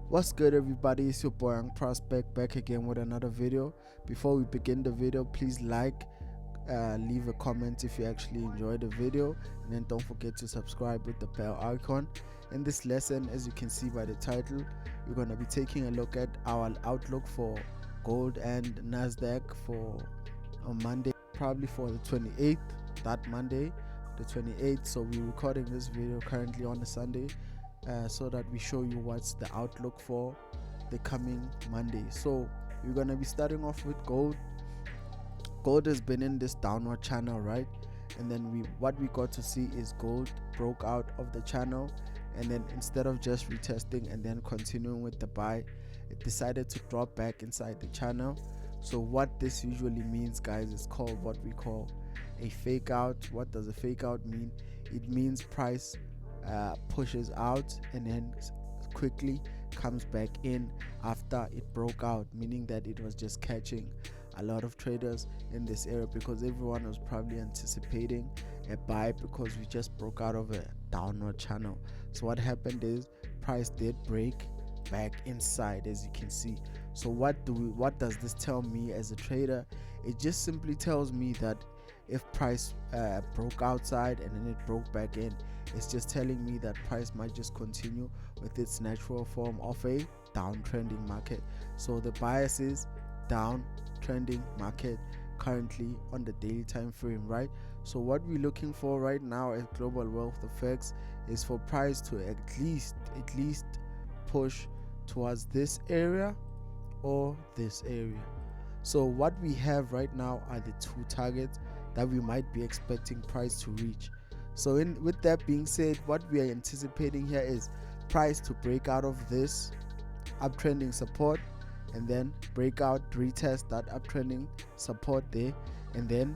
What's good, everybody? It's your boy Young Prospect back again with another video. Before we begin the video, please leave a comment if you actually enjoyed the video, and then don't forget to subscribe with the bell icon. In this lesson, as you can see by the title, we're going to be taking a look at our outlook for gold and Nasdaq for on Monday, probably for the 28th, that Monday the 28th. So we're recording this video currently on a Sunday, so that we show you what's the outlook for the coming Monday. So we're going to be starting off with gold. Gold has been in this downward channel, right? And then what we got to see is gold broke out of the channel, and then instead of just retesting and then continuing with the buy, it decided to drop back inside the channel. So what this usually means, guys, is called what we call a fake out. What does a fake out mean? It means price pushes out and then quickly comes back in after it broke out, meaning that it was just catching a lot of traders in this area because everyone was probably anticipating a buy because we just broke out of a downward channel. So what happened is price did break back inside, as you can see. So what does this tell me as a trader? It just simply tells me that if price broke outside and then it broke back in, it's just telling me that price might just continue with its natural form of a downtrending market. So the bias is down trending market currently on the daily time frame, right? So what we're looking for right now at GLOBALWEALTHFX is for price to at least push towards this area or this area. So what we have right now are the two targets that we might be expecting price to reach. So with that being said, what we are anticipating here is price to break out of this uptrending support and then break out, retest that uptrending support there, and then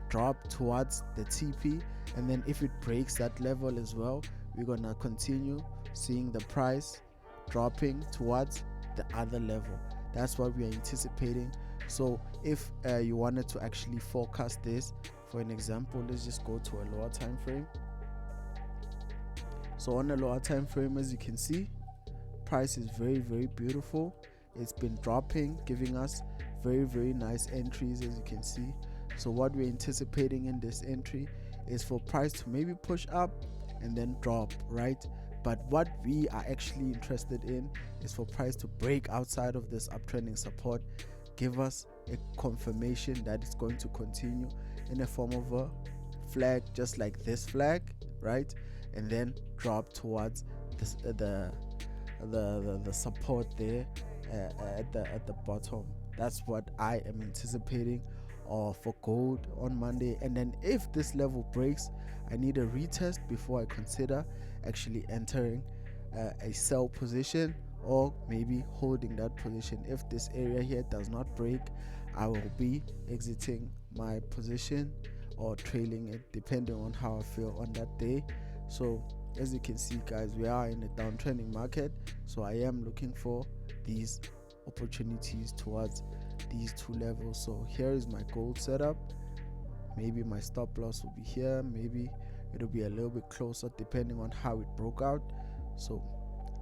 drop towards the TP. And then if it breaks that level as well, we're gonna continue seeing the price dropping towards the other level. That's what we are anticipating. So if you wanted to actually forecast this, for an example, let's just go to a lower time frame. So on a lower time frame, as you can see, price is very beautiful. It's been dropping, giving us very nice entries, as you can see. So what we're anticipating in this entry is for price to maybe push up and then drop, right? But what we are actually interested in is for price to break outside of this uptrending support, give us a confirmation that it's going to continue in a form of a flag, just like this flag, right? And then drop towards this, the support there at the bottom. That's what I am anticipating for gold on Monday. And then if this level breaks, I need a retest before I consider actually entering a sell position or maybe holding that position. If this area here does not break, I will be exiting my position or trailing it depending on how I feel on that day. So as you can see, guys, we are in a downtrending market, so I am looking for these opportunities towards these two levels. So here is my gold setup. Maybe my stop loss will be here, maybe it'll be a little bit closer depending on how it broke out. So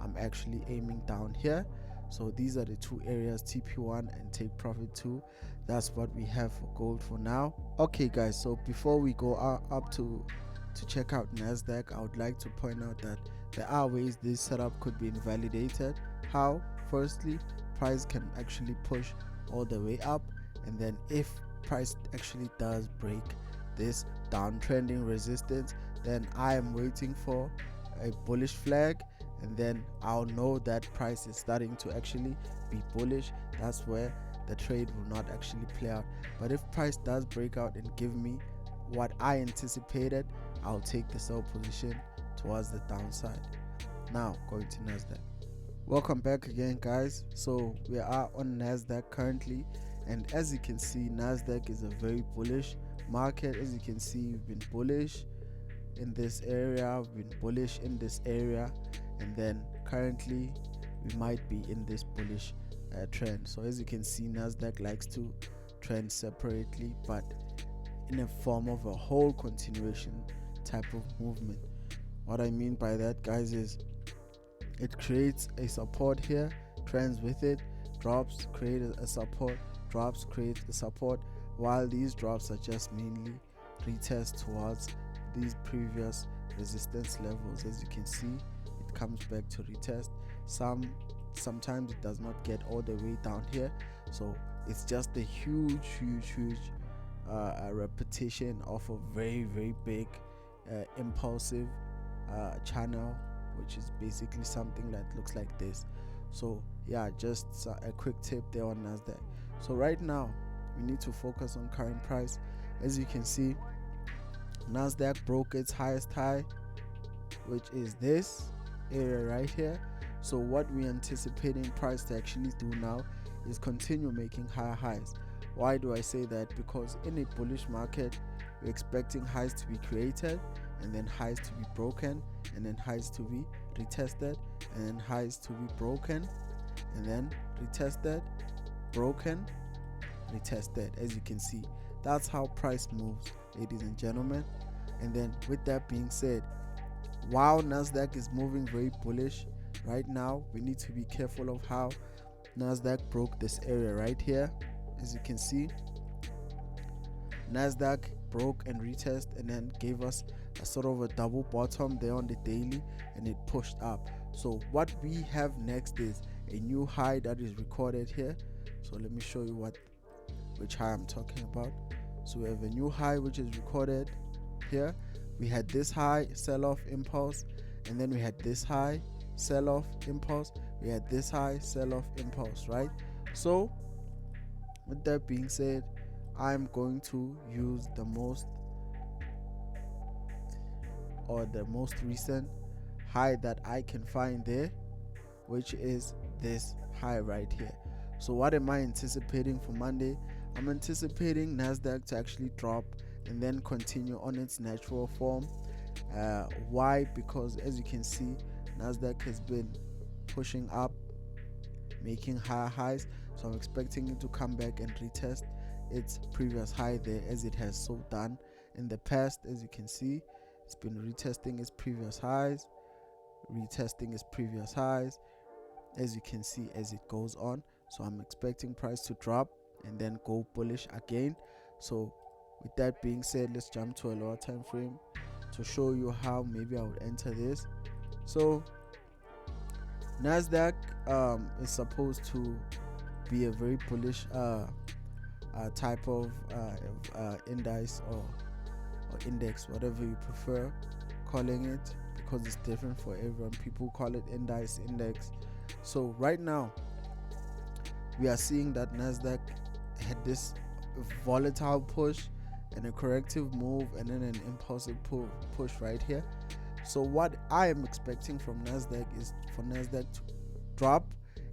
I'm actually aiming down here. So these are the two areas, TP1 and take profit 2. That's what we have for gold for now. Okay, guys, so before we go up to check out Nasdaq, I would like to point out that there are ways this setup could be invalidated. How? Firstly, price can actually push all the way up, and then if price actually does break this downtrending resistance, then I am waiting for a bullish flag, and then I'll know that price is starting to actually be bullish. That's where the trade will not actually play out. But if price does break out and give me what I anticipated, I'll take the sell position towards the downside. Now going to Nasdaq. Welcome back again, guys. So we are on Nasdaq currently, and as you can see, Nasdaq is a very bullish market. As you can see, we've been bullish in this area, we've been bullish in this area, and then currently we might be in this bullish trend. So as you can see, Nasdaq likes to trend separately but in a form of a whole continuation type of movement. What I mean by that, guys, is it creates a support here, trends with it, drops, create a support, drops, create a support, while these drops are just mainly retest towards these previous resistance levels. As you can see, it comes back to retest. Sometimes it does not get all the way down here, so it's just a huge a repetition of a very big impulsive channel, which is basically something that looks like this. So yeah, just a quick tip there on Nasdaq. So right now we need to focus on current price. As you can see, Nasdaq broke its highest high, which is this area right here. So what we're anticipating price to actually do now is continue making higher highs. Why do I say that? Because in a bullish market, we're expecting highs to be created, and then highs to be broken, and then highs to be retested, and then highs to be broken, and then retested, broken, retested. As you can see, that's how price moves, ladies and gentlemen. And then with that being said, while Nasdaq is moving very bullish right now, we need to be careful of how Nasdaq broke this area right here. As you can see, Nasdaq broke and retest, and then gave us a sort of a double bottom there on the daily, and it pushed up. So what we have next is a new high that is recorded here. So let me show you which high I'm talking about. So we have a new high which is recorded here. We had this high sell-off impulse, and then we had this high sell-off impulse, we had this high sell-off impulse, right? So with that being said, I'm going to use the most recent high that I can find there, which is this high right here. So what am I anticipating for Monday? I'm anticipating Nasdaq to actually drop and then continue on its natural form. Why? Because as you can see, Nasdaq has been pushing up, making higher highs, so I'm expecting it to come back and retest its previous high there, as it has so done in the past. As you can see, it's been retesting its previous highs, retesting its previous highs, as you can see, as it goes on. So I'm expecting price to drop and then go bullish again. So with that being said, let's jump to a lower time frame to show you how maybe I would enter this. So Nasdaq is supposed to be a very bullish type of index or index, whatever you prefer calling it, because it's different for everyone. People call it index. So right now we are seeing that Nasdaq had this volatile push and a corrective move, and then an impulsive push right here. So what I am expecting from Nasdaq is for Nasdaq to drop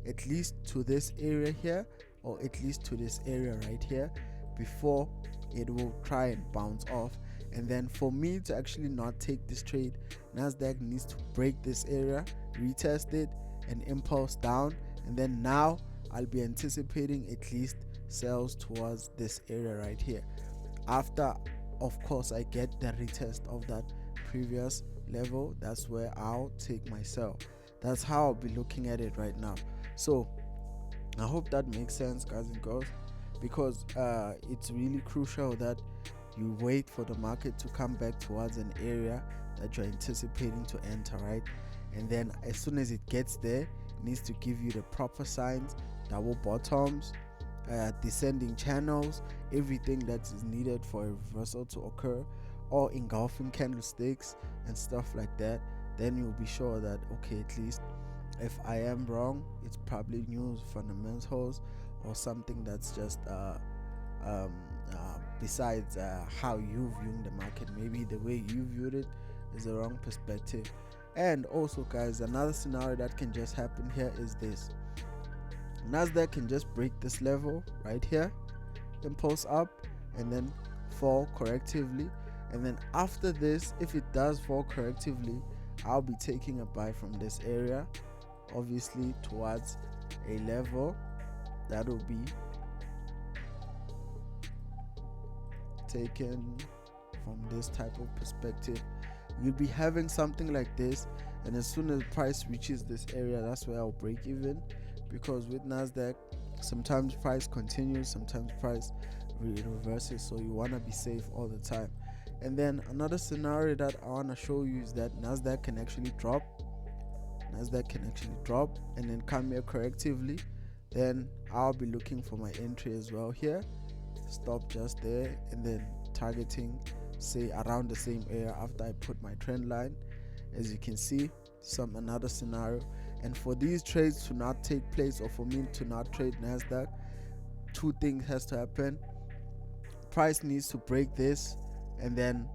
at least to this area here, or at least to this area right here, before it will try and bounce off. And then for me to actually not take this trade, Nasdaq needs to break this area, retest it, and impulse down, and then now I'll be anticipating at least sells towards this area right here. After, of course, I get the retest of that previous level, that's where I'll take my sell. That's how I'll be looking at it right now. So I hope that makes sense, guys and girls, because it's really crucial that you wait for the market to come back towards an area that you're anticipating to enter, right? And then as soon as it gets there, it needs to give you the proper signs, double bottoms, descending channels, everything that is needed for a reversal to occur, or engulfing candlesticks and stuff like that. Then you'll be sure that, okay, at least if I am wrong, it's probably news, fundamentals, or something that's just besides how you viewing the market. Maybe the way you viewed it is the wrong perspective. And also, guys, another scenario that can just happen here is this: Nasdaq can just break this level right here, impulse up, and then fall correctively. And then after this, if it does fall correctively, I'll be taking a buy from this area, obviously towards a level that will be taken from this type of perspective. You'll be having something like this, and as soon as price reaches this area, that's where I'll break even, because with Nasdaq sometimes price continues, sometimes price reverses, so you want to be safe all the time. And then another scenario that I want to show you is that Nasdaq can actually drop and then come here correctively. Then I'll be looking for my entry as well here, stop just there, and then targeting say around the same area after I put my trend line. As you can see, another scenario. And for these trades to not take place, or for me to not trade Nasdaq, two things has to happen. Price needs to break this and then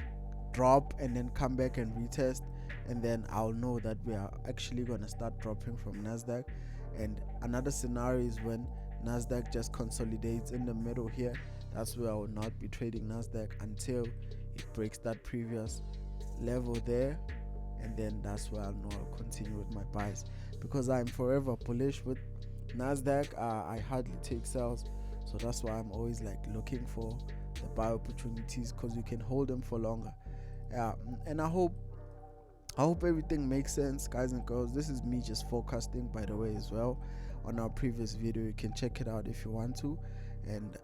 drop and then come back and retest, and then I'll know that we are actually going to start dropping from Nasdaq. And another scenario is when Nasdaq just consolidates in the middle here. That's where I will not be trading Nasdaq until it breaks that previous level there, and then that's where I'll know I'll continue with my buys, because I'm forever bullish with Nasdaq. I hardly take sales, so that's why I'm always like looking for the buy opportunities, because you can hold them for longer. And I hope everything makes sense, guys and girls. This is me just forecasting, by the way, as well. On our previous video, you can check it out if you want to. And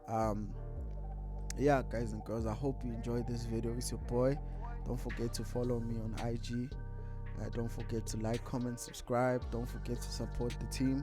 yeah, guys and girls, I hope you enjoyed this video. It's your boy. Don't forget to follow me on IG. Don't forget to like, comment, subscribe. Don't forget to support the team.